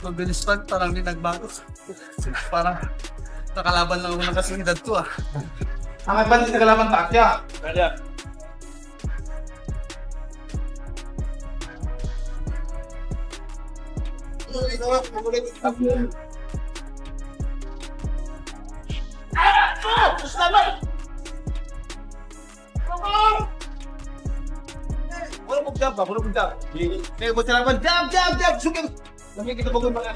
Mabilis pa, parang di nagbago. Parang nakalaban lang ako ng kasunod ko ah. Ang advantage na kalaban Pacquiao. Kaya. Wala pong jab ba? Wala pong jab. Kaya mo sila jab! Sugin! Lagi kita bagoy mga...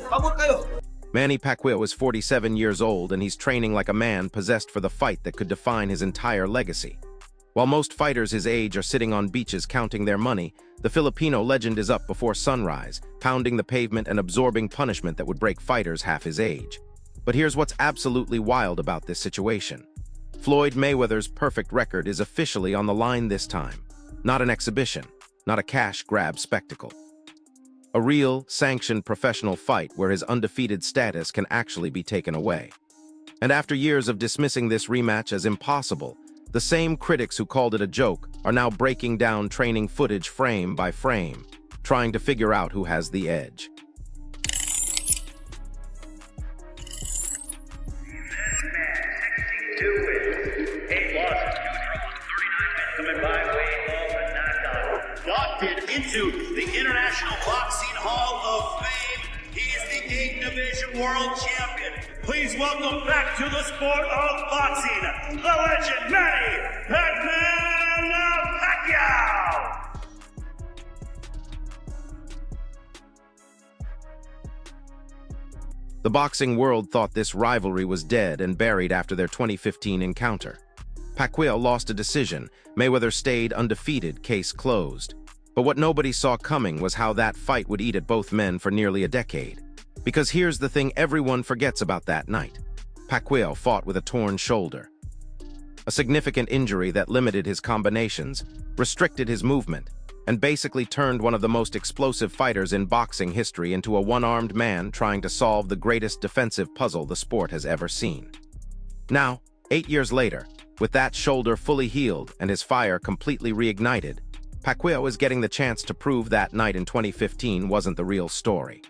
Pabot kayo! Manny Pacquiao is 47 years old and he's training like a man possessed for the fight that could define his entire legacy. While most fighters his age are sitting on beaches counting their money, the Filipino legend is up before sunrise, pounding the pavement and absorbing punishment that would break fighters half his age. But here's what's absolutely wild about this situation. Floyd Mayweather's perfect record is officially on the line this time. Not an exhibition, not a cash grab spectacle. A real, sanctioned professional fight where his undefeated status can actually be taken away. And after years of dismissing this rematch as impossible, the same critics who called it a joke are now breaking down training footage frame by frame, trying to figure out who has the edge. Inducted into the International Boxing Hall of Fame. He is the 8-division world champion. Please welcome back to the sport of boxing, the legend Manny Pacquiao. The boxing world thought this rivalry was dead and buried after their 2015 encounter. Pacquiao lost a decision. Mayweather stayed undefeated, case closed. But what nobody saw coming was how that fight would eat at both men for nearly a decade. Because here's the thing everyone forgets about that night. Pacquiao fought with a torn shoulder. A significant injury that limited his combinations, restricted his movement, and basically turned one of the most explosive fighters in boxing history into a one-armed man trying to solve the greatest defensive puzzle the sport has ever seen. Now, 8 years later, with that shoulder fully healed and his fire completely reignited, Pacquiao is getting the chance to prove that night in 2015 wasn't the real story.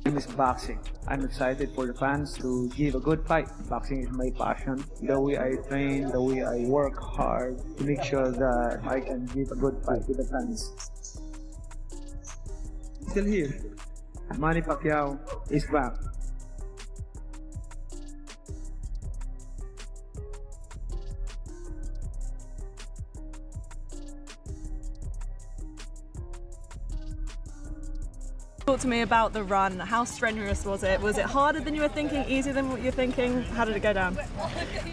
Is boxing. I'm excited for the fans to give a good fight. Boxing is my passion. The way I train, the way I work hard to make sure that I can give a good fight to the fans. Still here. Manny Pacquiao is back. Talk to me about the run. How strenuous was it? Was it harder than you were thinking, easier than what you're thinking? How did it go down?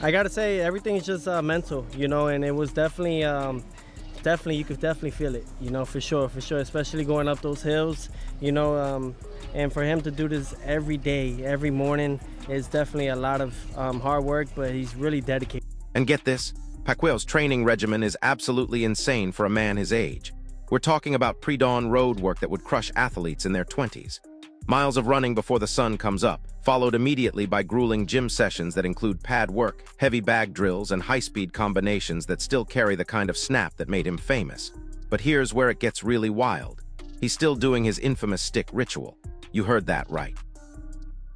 I gotta say, everything's just mental, you know, and it was definitely, you could definitely feel it, you know, for sure, especially going up those hills, you know, and for him to do this every day, every morning, is definitely a lot of hard work, but he's really dedicated. And get this, Pacquiao's training regimen is absolutely insane for a man his age. We're talking about pre-dawn road work that would crush athletes in their 20s. Miles of running before the sun comes up, followed immediately by grueling gym sessions that include pad work, heavy bag drills, and high-speed combinations that still carry the kind of snap that made him famous. But here's where it gets really wild. He's still doing his infamous stick ritual. You heard that right.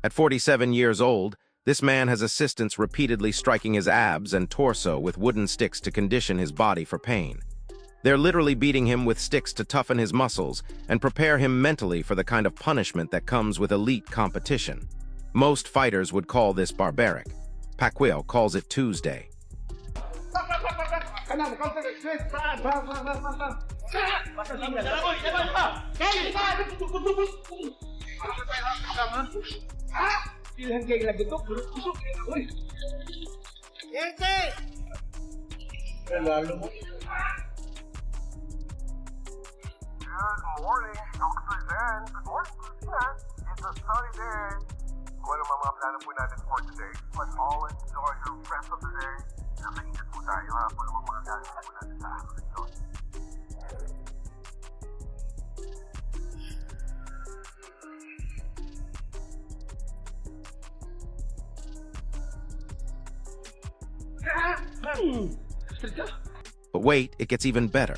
At 47 years old, this man has assistants repeatedly striking his abs and torso with wooden sticks to condition his body for pain. They're literally beating him with sticks to toughen his muscles and prepare him mentally for the kind of punishment that comes with elite competition. Most fighters would call this barbaric. Pacquiao calls it Tuesday. Good morning, Dr. Dan. Good morning, Christian. It's a sunny day. Kung ano mga plano po natin for today, but all enjoy the rest of the day. Nakaingat po tayo ha, kung ano mga gagawin po natin sa araw ito. But wait, it gets even better.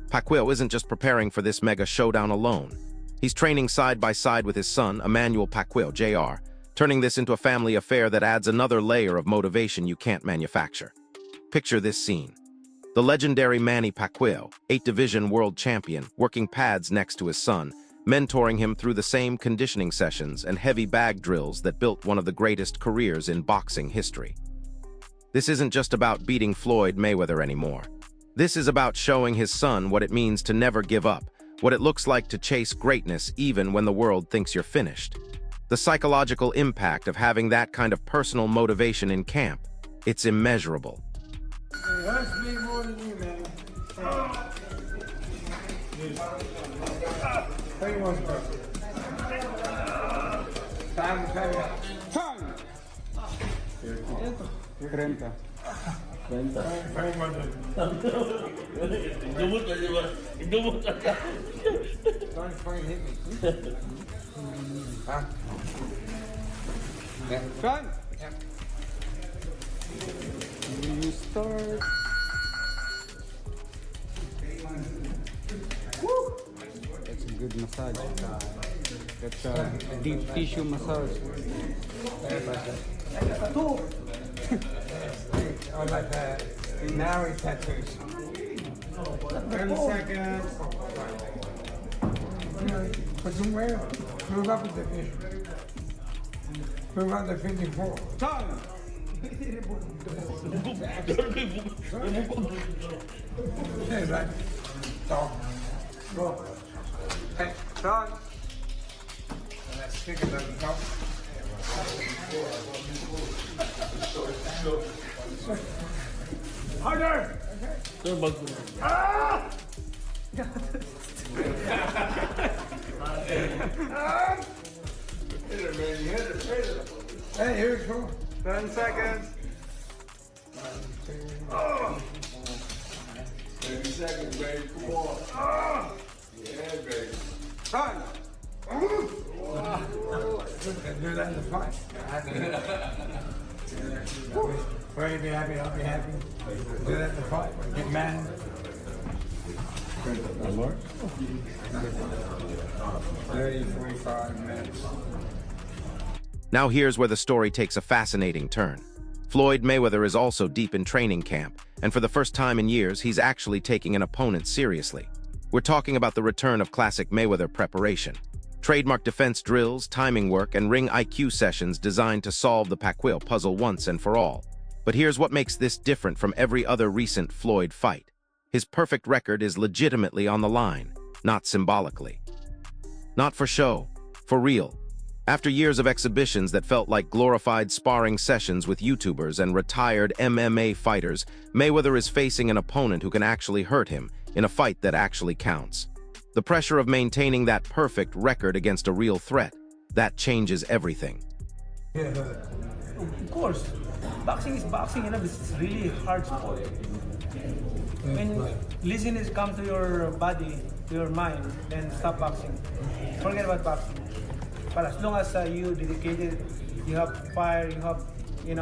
Pacquiao isn't just preparing for this mega showdown alone. He's training side by side with his son, Emmanuel Pacquiao, Jr., turning this into a family affair that adds another layer of motivation you can't manufacture. Picture this scene. The legendary Manny Pacquiao, 8-division world champion, working pads next to his son, mentoring him through the same conditioning sessions and heavy bag drills that built one of the greatest careers in boxing history. This isn't just about beating Floyd Mayweather anymore. This is about showing his son what it means to never give up, what it looks like to chase greatness even when the world thinks you're finished. The psychological impact of having that kind of personal motivation in camp, it's immeasurable. You start. That's a good massage. That's a deep tissue massage. I like that. Maori tattoos. 10 seconds. Put some weight on. Move up with the fish. Move up the 54. Time! Hey, right. Dog. Go. Hey, Sean. And that sticker doesn't come. Harder! Ah! Hey, here's one. 10 seconds. 30 seconds, baby. Come on. Yeah, baby. Time. Do that in the fight. Will you be happy? I'll be happy. Do that in the fight. Get mad. Lord. 30, 45 minutes. Now here's where the story takes a fascinating turn. Floyd Mayweather is also deep in training camp, and for the first time in years, he's actually taking an opponent seriously. We're talking about the return of classic Mayweather preparation. Trademark defense drills, timing work, and ring IQ sessions designed to solve the Pacquiao puzzle once and for all. But here's what makes this different from every other recent Floyd fight. His perfect record is legitimately on the line, not symbolically. Not for show, for real. After years of exhibitions that felt like glorified sparring sessions with YouTubers and retired MMA fighters, Mayweather is facing an opponent who can actually hurt him in a fight that actually counts. The pressure of maintaining that perfect record against a real threat, that changes everything. Yeah, of course. Boxing is boxing, it's really hard sport. When laziness comes to your body, to your mind, then stop boxing. Forget about boxing. But as long as you dedicated, you have fire, you have, you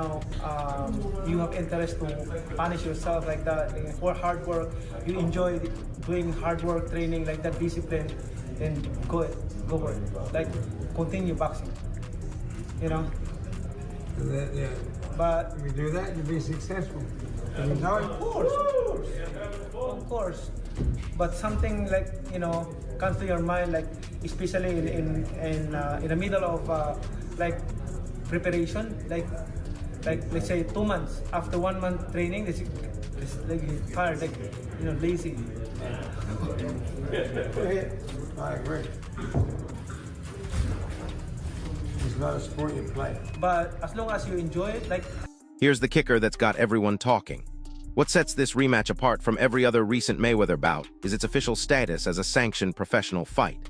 have interest to punish yourself like that, for hard work, you enjoy doing hard work, training like that, discipline, then go for it. Like, continue boxing, Yeah. But if you do that, you'll be successful. Of course. But something like, comes to your mind, like especially in the middle of like preparation, like let's say 2 months. After 1 month training, it's like you're tired, like lazy. I agree. It's not a sport you play. But as long as you enjoy it, like. Here's the kicker that's got everyone talking. What sets this rematch apart from every other recent Mayweather bout is its official status as a sanctioned professional fight.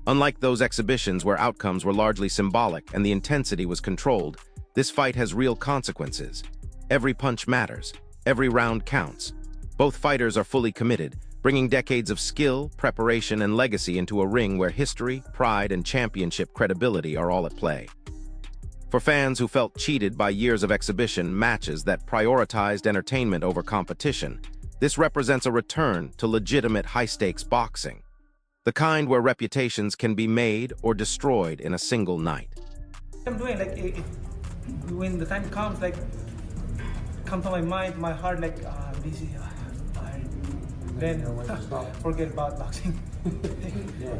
Unlike those exhibitions where outcomes were largely symbolic and the intensity was controlled, this fight has real consequences. Every punch matters. Every round counts. Both fighters are fully committed, bringing decades of skill, preparation, and legacy into a ring where history, pride, and championship credibility are all at play. For fans who felt cheated by years of exhibition matches that prioritized entertainment over competition, this represents a return to legitimate high-stakes boxing, the kind where reputations can be made or destroyed in a single night. I'm doing like when the time comes, like come to my mind, my heart, like I'm busy, tired. Then forget about boxing.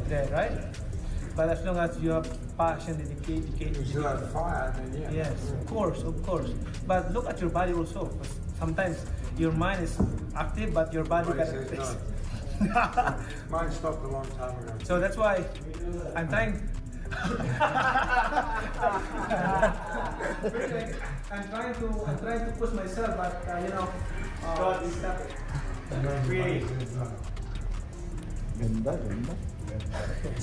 Yeah, right? But as long as you have passion, dedication, you still have fire, then yeah. yes, of course. But look at your body also. 'Cause sometimes your mind is active, but your body Body got says fix. no. Mine stopped a long time ago. So that's why I'm trying. I'm trying to push myself, but God is stopping. Ganda.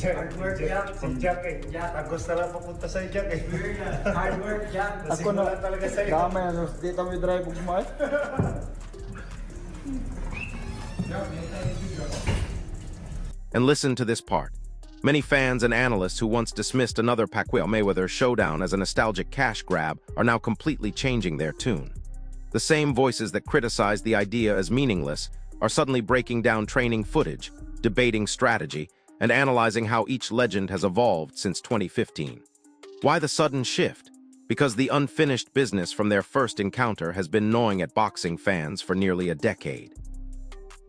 Hard work, Jack. Si Jack eh. Agos na lang papunta sa Jack eh. Hard work, Jack. Ako na, Nasimulan talaga sa'yo. damay, dito may drive og smart. And listen to this part. Many fans and analysts who once dismissed another Pacquiao Mayweather showdown as a nostalgic cash grab are now completely changing their tune. The same voices that criticized the idea as meaningless are suddenly breaking down training footage, debating strategy, and analyzing how each legend has evolved since 2015. Why the sudden shift? Because the unfinished business from their first encounter has been gnawing at boxing fans for nearly a decade.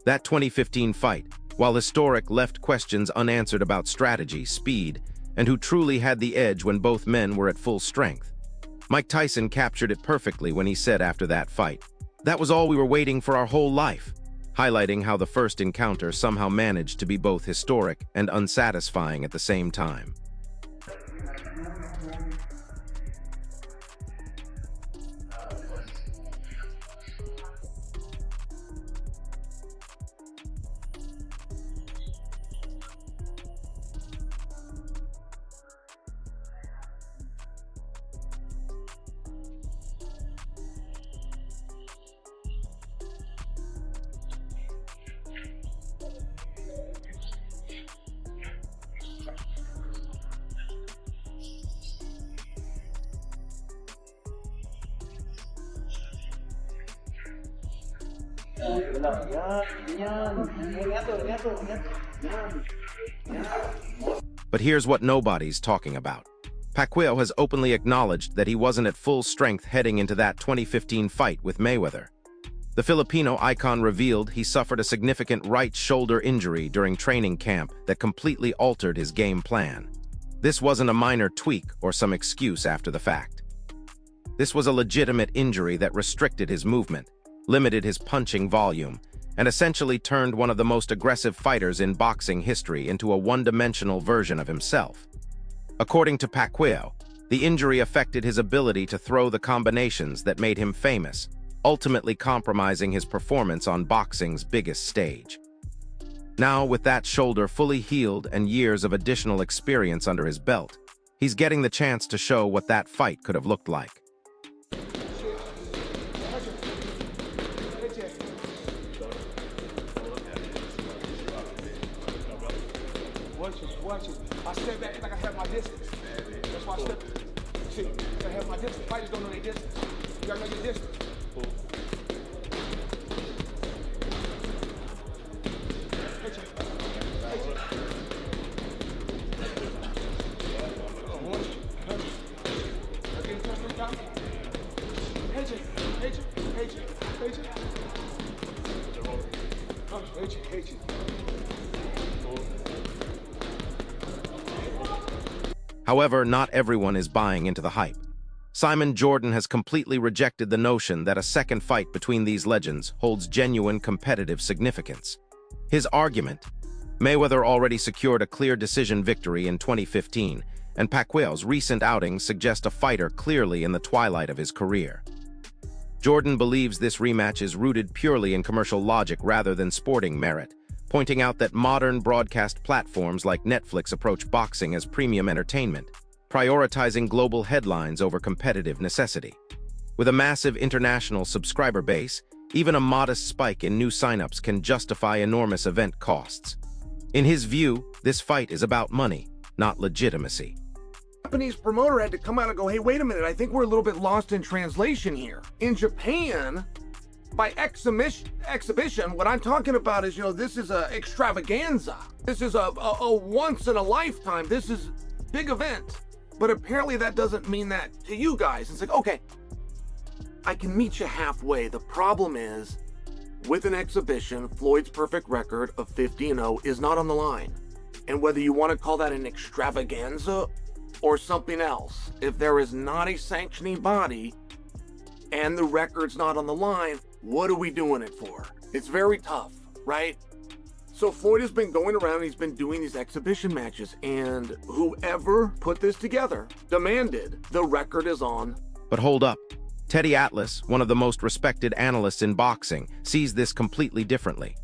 That 2015 fight, while historic, left questions unanswered about strategy, speed, and who truly had the edge when both men were at full strength. Mike Tyson captured it perfectly when he said after that fight, "That was all we were waiting for our whole life," highlighting how the first encounter somehow managed to be both historic and unsatisfying at the same time. But here's what nobody's talking about. Pacquiao has openly acknowledged that he wasn't at full strength heading into that 2015 fight with Mayweather. The Filipino icon revealed he suffered a significant right shoulder injury during training camp that completely altered his game plan. This wasn't a minor tweak or some excuse after the fact. This was a legitimate injury that restricted his movement, limited his punching volume, and essentially turned one of the most aggressive fighters in boxing history into a one-dimensional version of himself. According to Pacquiao, the injury affected his ability to throw the combinations that made him famous, ultimately compromising his performance on boxing's biggest stage. Now, with that shoulder fully healed and years of additional experience under his belt, he's getting the chance to show what that fight could have looked like. Watch it. I step back like I have my distance. That's why I step. See, I have my distance. Fighters don't know their distance. You gotta know your distance. However, not everyone is buying into the hype. Simon Jordan has completely rejected the notion that a second fight between these legends holds genuine competitive significance. His argument: Mayweather already secured a clear decision victory in 2015, and Pacquiao's recent outings suggest a fighter clearly in the twilight of his career. Jordan believes this rematch is rooted purely in commercial logic rather than sporting merit, pointing out that modern broadcast platforms like Netflix approach boxing as premium entertainment, prioritizing global headlines over competitive necessity. With a massive international subscriber base, even a modest spike in new signups can justify enormous event costs. In his view, this fight is about money, not legitimacy. Japanese promoter had to come out and go, hey, wait a minute, I think we're a little bit lost in translation here. In Japan, by exhibition, what I'm talking about is, this is a extravaganza. This is a once in a lifetime. This is big event. But apparently that doesn't mean that to you guys. It's like, okay, I can meet you halfway. The problem is, with an exhibition, Floyd's perfect record of 50-0 is not on the line. And whether you want to call that an extravaganza or something else, if there is not a sanctioning body and the record's not on the line, what are we doing it for? It's very tough, right? So Floyd has been going around and he's been doing these exhibition matches, and whoever put this together demanded the record is on. But hold up. Teddy Atlas, one of the most respected analysts in boxing, sees this completely differently.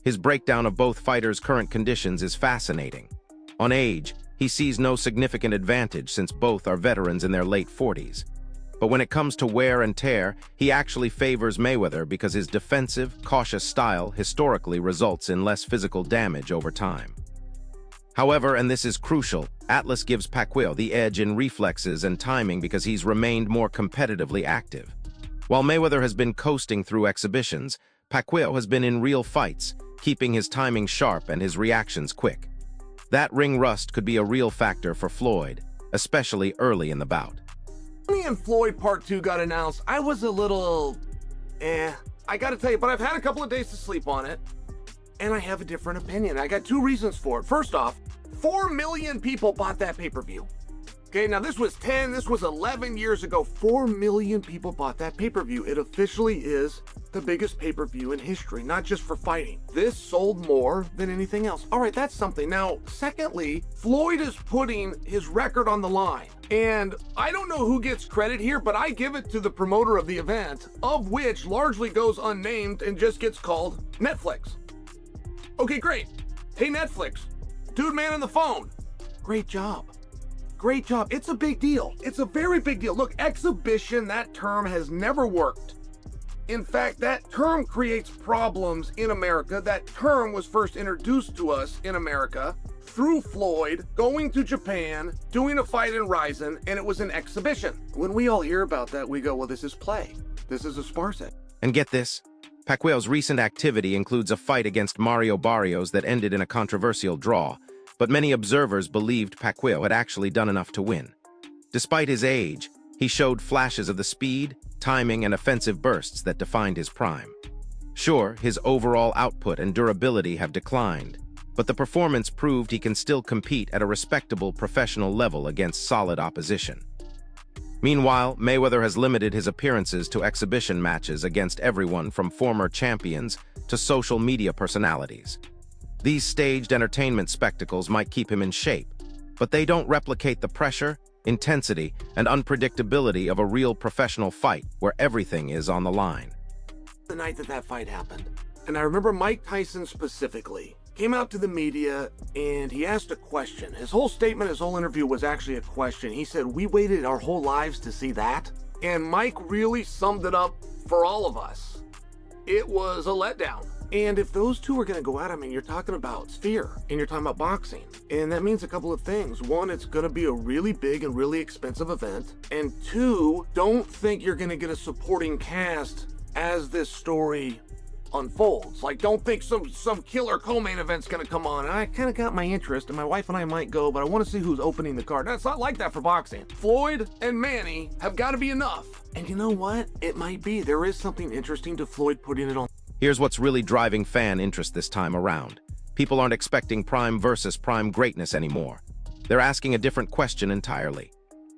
His breakdown of both fighters' current conditions is fascinating. On age, he sees no significant advantage since both are veterans in their late 40s. But when it comes to wear and tear, he actually favors Mayweather because his defensive, cautious style historically results in less physical damage over time. However, and this is crucial, Atlas gives Pacquiao the edge in reflexes and timing because he's remained more competitively active. While Mayweather has been coasting through exhibitions, Pacquiao has been in real fights, keeping his timing sharp and his reactions quick. That ring rust could be a real factor for Floyd, especially early in the bout. Manny and Floyd Part 2 got announced, I was a little, I gotta tell you, but I've had a couple of days to sleep on it, and I have a different opinion. I got two reasons for it. First off, 4 million people bought that pay-per-view. Okay, now this was 11 years ago. 4 million people bought that pay-per-view. It officially is the biggest pay-per-view in history, not just for fighting. This sold more than anything else. All right, that's something. Now, secondly, Floyd is putting his record on the line. And I don't know who gets credit here, but I give it to the promoter of the event, of which largely goes unnamed and just gets called Netflix. Okay, great. Hey, Netflix, dude, man on the phone. Great job. Great job. It's a big deal. It's a very big deal. Look, exhibition, that term has never worked. In fact, that term creates problems in America. That term was first introduced to us in America through Floyd going to Japan, doing a fight in Ryzen, and it was an exhibition. When we all hear about that, we go, well, this is play. This is a spar set. And get this, Pacquiao's recent activity includes a fight against Mario Barrios that ended in a controversial draw, but many observers believed Pacquiao had actually done enough to win. Despite his age, he showed flashes of the speed, timing, and offensive bursts that defined his prime. Sure, his overall output and durability have declined, but the performance proved he can still compete at a respectable professional level against solid opposition. Meanwhile, Mayweather has limited his appearances to exhibition matches against everyone from former champions to social media personalities. These staged entertainment spectacles might keep him in shape, but they don't replicate the pressure, intensity, and unpredictability of a real professional fight where everything is on the line. The night that fight happened, and I remember Mike Tyson specifically came out to the media and he asked a question. His whole statement, his whole interview was actually a question. He said, we waited our whole lives to see that. And Mike really summed it up for all of us. It was a letdown. And if those two are going to go at him, and you're talking about Sphere, and you're talking about boxing, and that means a couple of things. One, it's going to be a really big and really expensive event. And two, don't think you're going to get a supporting cast as this story unfolds. Like, don't think some killer co-main event's going to come on. And I kind of got my interest, and my wife and I might go, but I want to see who's opening the card. That's not like that for boxing. Floyd and Manny have got to be enough. And you know what? It might be. There is something interesting to Floyd putting it on. Here's what's really driving fan interest this time around. People aren't expecting prime versus prime greatness anymore. They're asking a different question entirely.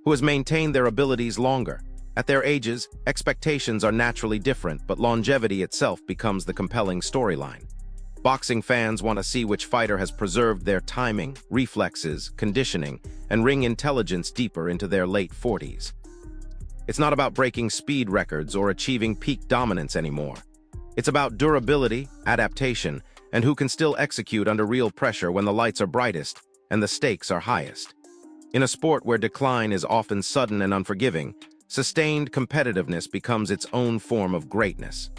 Who has maintained their abilities longer? At their ages, expectations are naturally different, but longevity itself becomes the compelling storyline. Boxing fans want to see which fighter has preserved their timing, reflexes, conditioning, and ring intelligence deeper into their late 40s. It's not about breaking speed records or achieving peak dominance anymore. It's about durability, adaptation, and who can still execute under real pressure when the lights are brightest and the stakes are highest. In a sport where decline is often sudden and unforgiving, sustained competitiveness becomes its own form of greatness.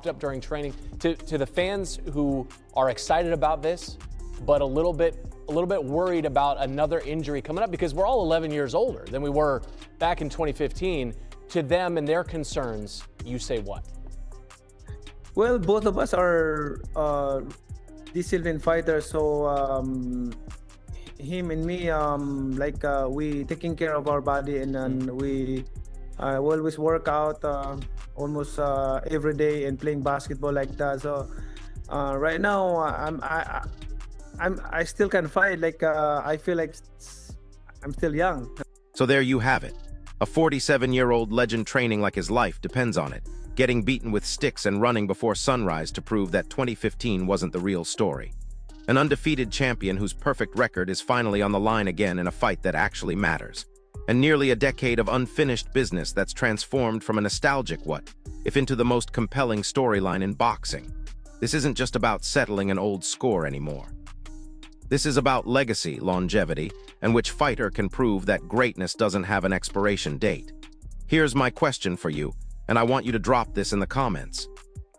Up during training, to the fans who are excited about this, but a little bit worried about another injury coming up because we're all 11 years older than we were back in 2015. To them and their concerns, you say what? Well, both of us are disciplined fighters, so him and me, we taking care of our body, and then we always work out almost every day and playing basketball like that. So right now, I still can fight. I feel like I'm still young. So there you have it. A 47-year-old legend training like his life depends on it, getting beaten with sticks and running before sunrise to prove that 2015 wasn't the real story. An undefeated champion whose perfect record is finally on the line again in a fight that actually matters. And nearly a decade of unfinished business that's transformed from a nostalgic what-if into the most compelling storyline in boxing. This isn't just about settling an old score anymore. This is about legacy, longevity, and which fighter can prove that greatness doesn't have an expiration date. Here's my question for you, and I want you to drop this in the comments.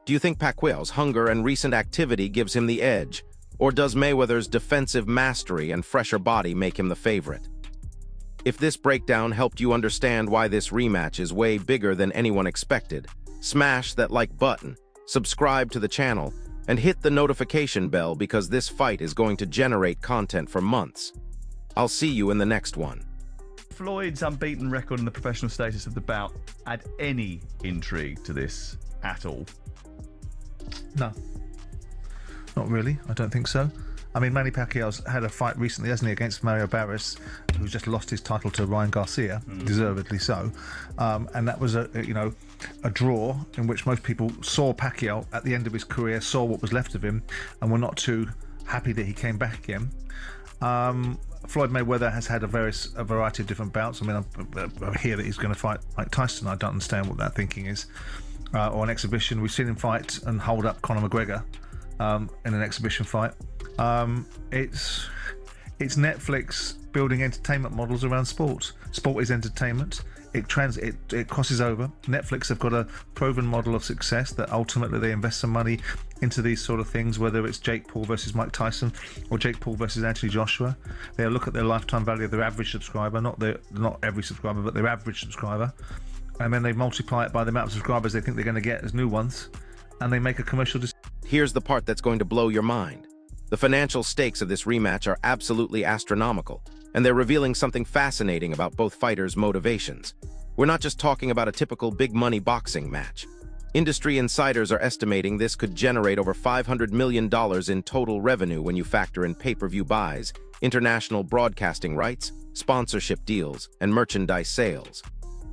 Do you think Pacquiao's hunger and recent activity gives him the edge, or does Mayweather's defensive mastery and fresher body make him the favorite? If this breakdown helped you understand why this rematch is way bigger than anyone expected, smash that like button, subscribe to the channel, and hit the notification bell because this fight is going to generate content for months. I'll see you in the next one. Floyd's unbeaten record and the professional status of the bout add any intrigue to this at all? No. Not really, I don't think so. I mean, Manny Pacquiao's had a fight recently, hasn't he, against Mario Barris, who's just lost his title to Ryan Garcia, deservedly so. And that was a draw in which most people saw Pacquiao at the end of his career, saw what was left of him, and were not too happy that he came back again. Floyd Mayweather has had a variety of different bouts. I mean, I hear that he's going to fight Mike Tyson. I don't understand what that thinking is. Or an exhibition. We've seen him fight and hold up Conor McGregor in an exhibition fight. It's Netflix building entertainment models around sport. Sport is entertainment. It crosses over. Netflix have got a proven model of success that ultimately they invest some money into these sort of things, whether it's Jake Paul versus Mike Tyson or Jake Paul versus Anthony Joshua. They'll look at their lifetime value of their average subscriber, not every subscriber, but their average subscriber, and then they multiply it by the amount of subscribers they think they're going to get as new ones, and they make a commercial decision. Here's the part that's going to blow your mind. The financial stakes of this rematch are absolutely astronomical, and they're revealing something fascinating about both fighters' motivations. We're not just talking about a typical big-money boxing match. Industry insiders are estimating this could generate over $500 million in total revenue when you factor in pay-per-view buys, international broadcasting rights, sponsorship deals, and merchandise sales.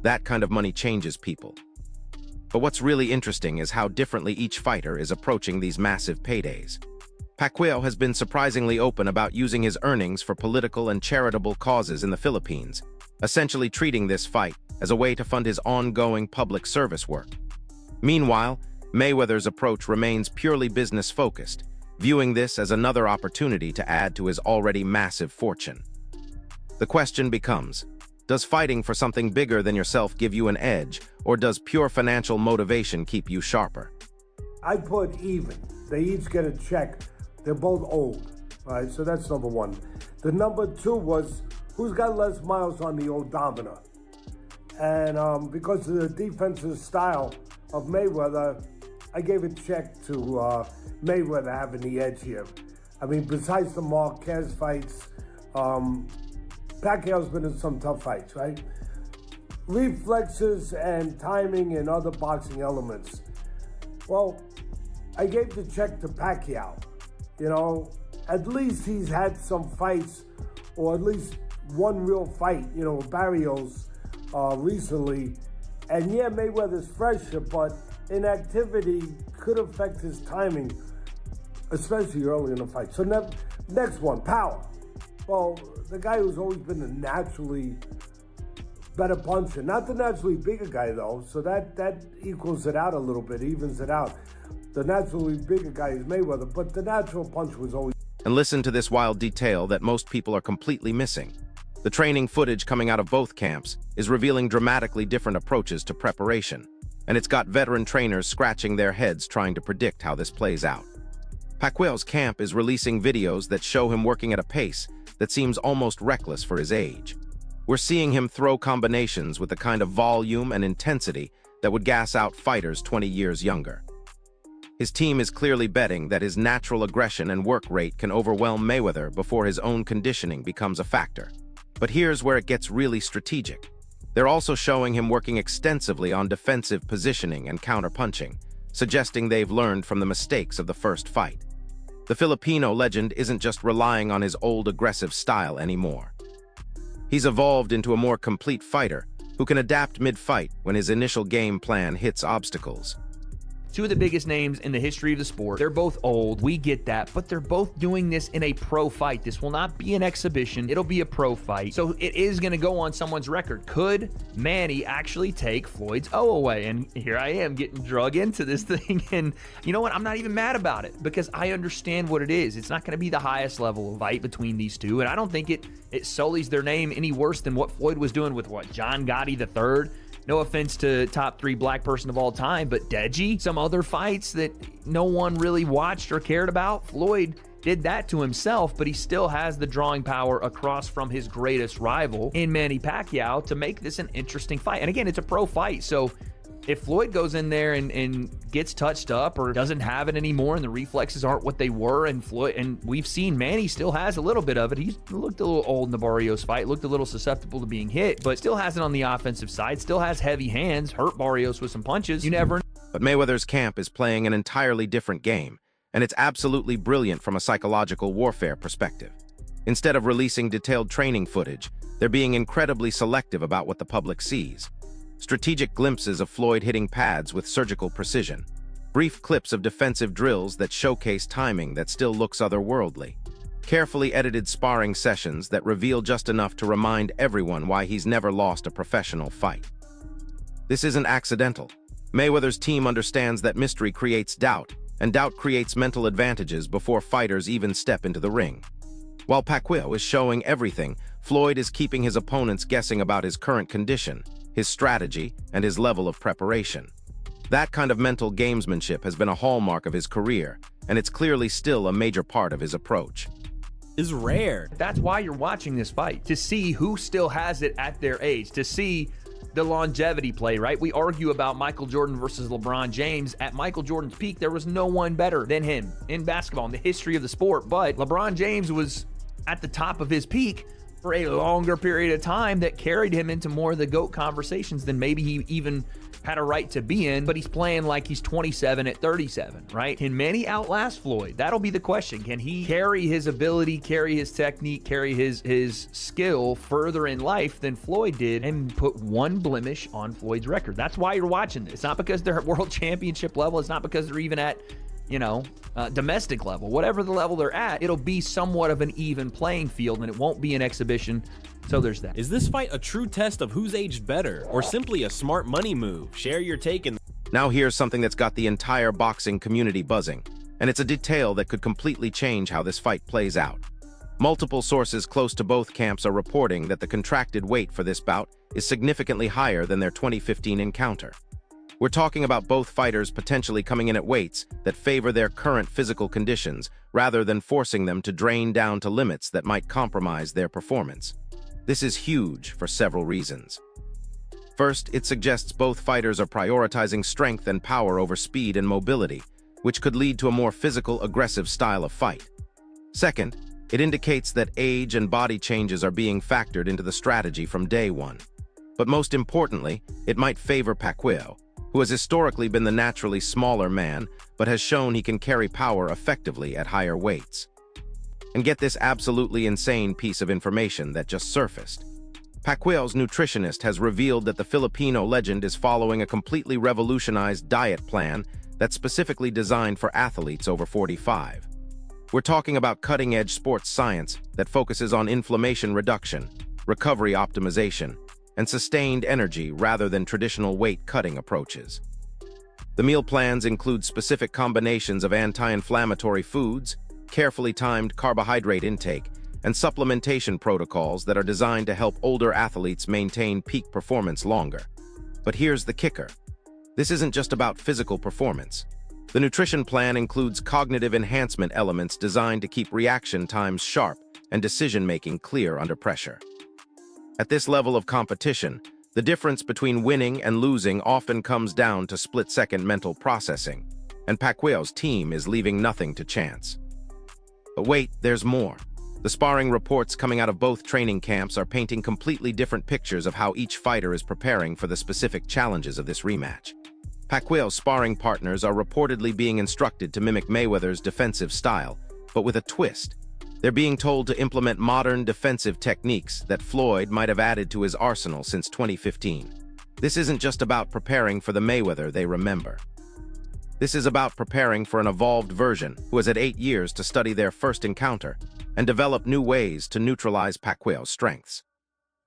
That kind of money changes people. But what's really interesting is how differently each fighter is approaching these massive paydays. Pacquiao has been surprisingly open about using his earnings for political and charitable causes in the Philippines, essentially treating this fight as a way to fund his ongoing public service work. Meanwhile, Mayweather's approach remains purely business-focused, viewing this as another opportunity to add to his already massive fortune. The question becomes, does fighting for something bigger than yourself give you an edge, or does pure financial motivation keep you sharper? I put even. They each get a check. They're both old, right? So that's number one. The number two was who's got less miles on the odometer. And because of the defensive style of Mayweather, I gave a check to Mayweather having the edge here. I mean, besides the Marquez fights, Pacquiao's been in some tough fights, right? Reflexes and timing and other boxing elements. Well, I gave the check to Pacquiao. You know, at least he's had some fights, or at least one real fight, Barrios recently. And yeah, Mayweather's fresher, but inactivity could affect his timing, especially early in the fight. So next one, power. Well, the guy who's always been the naturally better puncher, not the naturally bigger guy though, so that equals it out a little bit, evens it out. The naturally bigger guy is Mayweather, but the natural punch was always... And listen to this wild detail that most people are completely missing. The training footage coming out of both camps is revealing dramatically different approaches to preparation, and it's got veteran trainers scratching their heads trying to predict how this plays out. Pacquiao's camp is releasing videos that show him working at a pace that seems almost reckless for his age. We're seeing him throw combinations with the kind of volume and intensity that would gas out fighters 20 years younger. His team is clearly betting that his natural aggression and work rate can overwhelm Mayweather before his own conditioning becomes a factor. But here's where it gets really strategic. They're also showing him working extensively on defensive positioning and counterpunching, suggesting they've learned from the mistakes of the first fight. The Filipino legend isn't just relying on his old aggressive style anymore. He's evolved into a more complete fighter who can adapt mid-fight when his initial game plan hits obstacles. Two of the biggest names in the history of the sport. They're both old, we get that, but they're both doing this in a pro fight. This will not be an exhibition, it'll be a pro fight. So it is gonna go on someone's record. Could Manny actually take Floyd's O away? And here I am getting drug into this thing, and you know what, I'm not even mad about it because I understand what it is. It's not gonna be the highest level of fight between these two, and I don't think it sullies their name any worse than what Floyd was doing with John Gotti III. No offense to top 3 black person of all time, but Deji, some other fights that no one really watched or cared about, Floyd did that to himself, but he still has the drawing power across from his greatest rival in Manny Pacquiao to make this an interesting fight. And again, it's a pro fight, so if Floyd goes in there and gets touched up or doesn't have it anymore and the reflexes aren't what they were, and we've seen Manny still has a little bit of it. He looked a little old in the Barrios fight, looked a little susceptible to being hit, but still has it on the offensive side, still has heavy hands, hurt Barrios with some punches. You never know. But Mayweather's camp is playing an entirely different game, and it's absolutely brilliant from a psychological warfare perspective. Instead of releasing detailed training footage, they're being incredibly selective about what the public sees. Strategic glimpses of Floyd hitting pads with surgical precision. Brief clips of defensive drills that showcase timing that still looks otherworldly. Carefully edited sparring sessions that reveal just enough to remind everyone why he's never lost a professional fight. This isn't accidental. Mayweather's team understands that mystery creates doubt, and doubt creates mental advantages before fighters even step into the ring. While Pacquiao is showing everything, Floyd is keeping his opponents guessing about his current condition, his strategy, and his level of preparation. That kind of mental gamesmanship has been a hallmark of his career, and it's clearly still a major part of his approach. Is rare. That's why you're watching this fight, to see who still has it at their age, to see the longevity play, right? We argue about Michael Jordan versus LeBron James. At Michael Jordan's peak, there was no one better than him in basketball, in the history of the sport, but LeBron James was at the top of his peak for a longer period of time that carried him into more of the GOAT conversations than maybe he even had a right to be in, but he's playing like he's 27 at 37, right? Can Manny outlast Floyd? That'll be the question. Can he carry his ability, carry his technique, carry his skill further in life than Floyd did and put one blemish on Floyd's record? That's why you're watching this. It's not because they're at world championship level. It's not because they're even at domestic level. Whatever the level they're at, it'll be somewhat of an even playing field, and it won't be an exhibition. So there's that. Is this fight a true test of who's aged better, or simply a smart money move? Share your take in. Now here's something that's got the entire boxing community buzzing, and it's a detail that could completely change how this fight plays out. Multiple sources close to both camps are reporting that the contracted weight for this bout is significantly higher than their 2015 encounter. We're talking about both fighters potentially coming in at weights that favor their current physical conditions rather than forcing them to drain down to limits that might compromise their performance. This is huge for several reasons. First, it suggests both fighters are prioritizing strength and power over speed and mobility, which could lead to a more physical, aggressive style of fight. Second, it indicates that age and body changes are being factored into the strategy from day one. But most importantly, it might favor Pacquiao, who has historically been the naturally smaller man, but has shown he can carry power effectively at higher weights. And get this absolutely insane piece of information that just surfaced. Pacquiao's nutritionist has revealed that the Filipino legend is following a completely revolutionized diet plan that's specifically designed for athletes over 45. We're talking about cutting-edge sports science that focuses on inflammation reduction, recovery optimization, and sustained energy rather than traditional weight-cutting approaches. The meal plans include specific combinations of anti-inflammatory foods, carefully timed carbohydrate intake, and supplementation protocols that are designed to help older athletes maintain peak performance longer. But here's the kicker. This isn't just about physical performance. The nutrition plan includes cognitive enhancement elements designed to keep reaction times sharp and decision-making clear under pressure. At this level of competition, the difference between winning and losing often comes down to split-second mental processing, and Pacquiao's team is leaving nothing to chance. But wait, there's more. The sparring reports coming out of both training camps are painting completely different pictures of how each fighter is preparing for the specific challenges of this rematch. Pacquiao's sparring partners are reportedly being instructed to mimic Mayweather's defensive style, but with a twist. They're being told to implement modern defensive techniques that Floyd might have added to his arsenal since 2015. This isn't just about preparing for the Mayweather they remember. This is about preparing for an evolved version who has had 8 years to study their first encounter and develop new ways to neutralize Pacquiao's strengths.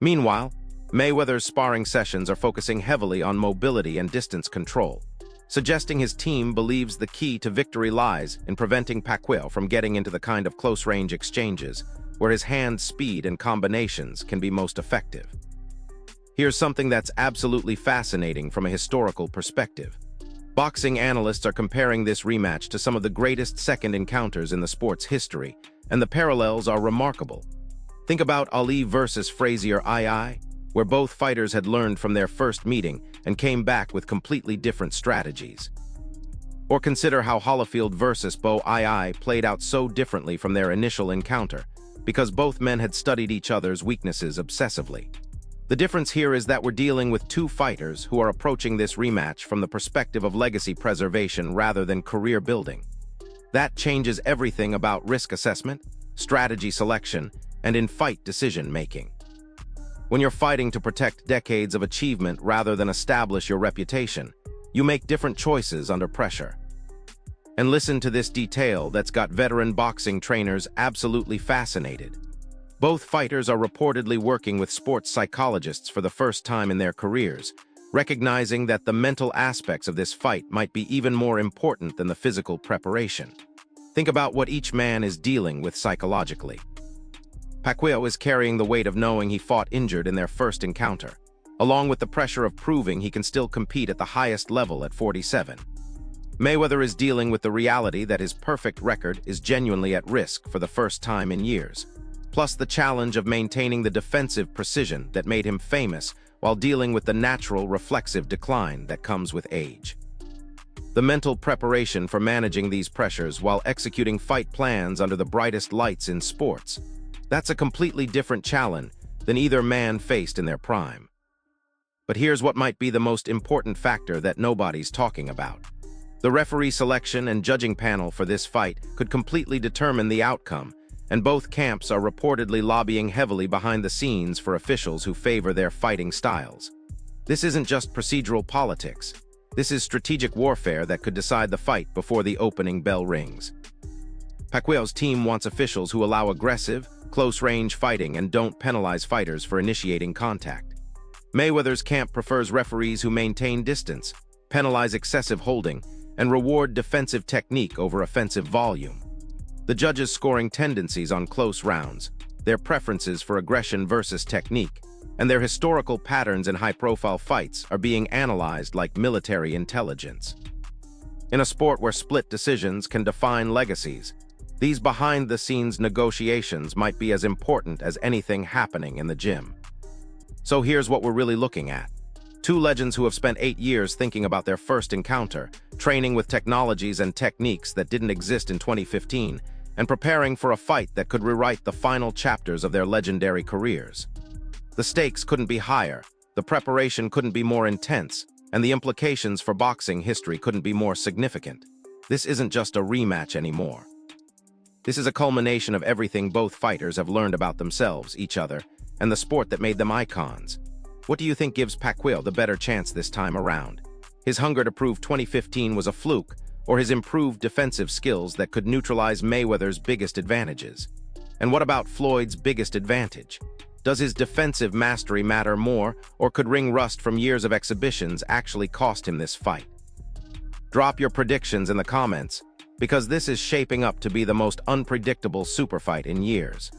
Meanwhile, Mayweather's sparring sessions are focusing heavily on mobility and distance control, suggesting his team believes the key to victory lies in preventing Pacquiao from getting into the kind of close-range exchanges where his hand speed and combinations can be most effective. Here's something that's absolutely fascinating from a historical perspective. Boxing analysts are comparing this rematch to some of the greatest second encounters in the sport's history, and the parallels are remarkable. Think about Ali versus Frazier II, where both fighters had learned from their first meeting and came back with completely different strategies. Or consider how Holyfield versus Bo II played out so differently from their initial encounter, because both men had studied each other's weaknesses obsessively. The difference here is that we're dealing with two fighters who are approaching this rematch from the perspective of legacy preservation rather than career building. That changes everything about risk assessment, strategy selection, and in-fight decision-making. When you're fighting to protect decades of achievement rather than establish your reputation, you make different choices under pressure. And listen to this detail that's got veteran boxing trainers absolutely fascinated. Both fighters are reportedly working with sports psychologists for the first time in their careers, recognizing that the mental aspects of this fight might be even more important than the physical preparation. Think about what each man is dealing with psychologically. Pacquiao is carrying the weight of knowing he fought injured in their first encounter, along with the pressure of proving he can still compete at the highest level at 47. Mayweather is dealing with the reality that his perfect record is genuinely at risk for the first time in years, plus the challenge of maintaining the defensive precision that made him famous while dealing with the natural reflexive decline that comes with age. The mental preparation for managing these pressures while executing fight plans under the brightest lights in sports, that's a completely different challenge than either man faced in their prime. But here's what might be the most important factor that nobody's talking about. The referee selection and judging panel for this fight could completely determine the outcome, and both camps are reportedly lobbying heavily behind the scenes for officials who favor their fighting styles. This isn't just procedural politics. This is strategic warfare that could decide the fight before the opening bell rings. Pacquiao's team wants officials who allow aggressive, close-range fighting and don't penalize fighters for initiating contact. Mayweather's camp prefers referees who maintain distance, penalize excessive holding, and reward defensive technique over offensive volume. The judges' scoring tendencies on close rounds, their preferences for aggression versus technique, and their historical patterns in high-profile fights are being analyzed like military intelligence. In a sport where split decisions can define legacies, these behind-the-scenes negotiations might be as important as anything happening in the gym. So here's what we're really looking at. Two legends who have spent 8 years thinking about their first encounter, training with technologies and techniques that didn't exist in 2015, and preparing for a fight that could rewrite the final chapters of their legendary careers. The stakes couldn't be higher, the preparation couldn't be more intense, and the implications for boxing history couldn't be more significant. This isn't just a rematch anymore. This is a culmination of everything both fighters have learned about themselves, each other, and the sport that made them icons. What do you think gives Pacquiao the better chance this time around? His hunger to prove 2015 was a fluke, or his improved defensive skills that could neutralize Mayweather's biggest advantages? And what about Floyd's biggest advantage? Does his defensive mastery matter more, or could ring rust from years of exhibitions actually cost him this fight? Drop your predictions in the comments, because this is shaping up to be the most unpredictable super fight in years.